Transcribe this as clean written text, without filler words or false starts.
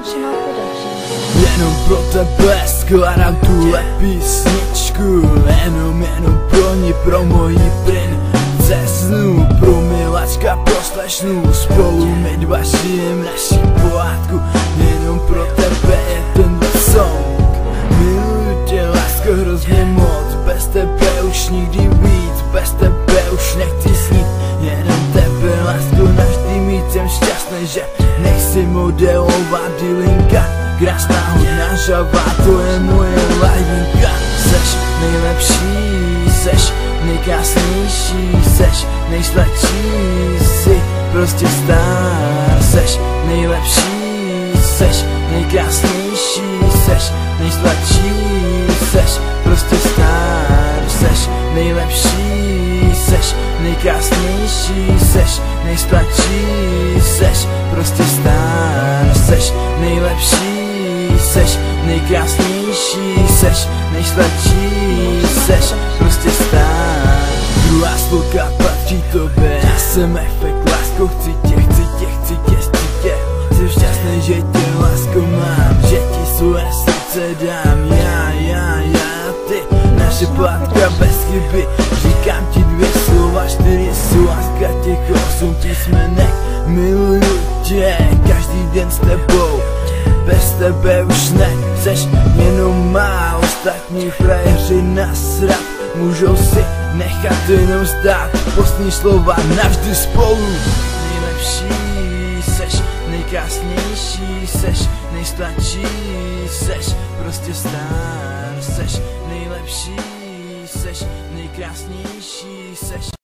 Emotional Production. Jenom pro tebe skládám tuhle písničku, jenom pro ní, pro moji princeznu, pro miláčka, pro slečnu. Spolu my dva žijem naši pohádku, jenom pro tebe je tenhle song. Miluju tě, lásko, hrozně moc, bez tebe už nikdy víc, bez tebe už nechci snít, jenom tebe, lásko, navždy mít. Jsem šťastný, že nejsi modelová dilinka, krásná, hodná, žavá, to je moje ladinka. Seš nejlepší, seš nejkrásnější, seš nejsladší, jsi prostě star. Seš nejlepší, seš nejkrásnější, seš nejsladší, seš prostě star. Seš nejlepší, seš nejkrásnější, seš nejsladší, seš prostě star. Seš nejlepší, seš nejkrásnější, seš nejsladší, seš prostě star. Druhá sloka patří tobě, já jsem efekt, lásko, chci tě. Jsem šťastný, že tě, lásko, mám, že ti svoje srdce dám. Já, ty, naše pohádka bez chyby. Říkám ti 2 slova, 4 jsou láska, těch 8 písmenek. Miluju tě, každý den s tebou, bez tebe už ne. Seš jenom má, ostatní frajeři nasrat, můžou si nechat jenom zdát. Postní slova navždy spolu. Nejlepší, seš nejkrásnější, seš nejsladší, seš prostě star. Seš nejlepší, seš nejkrásnější, seš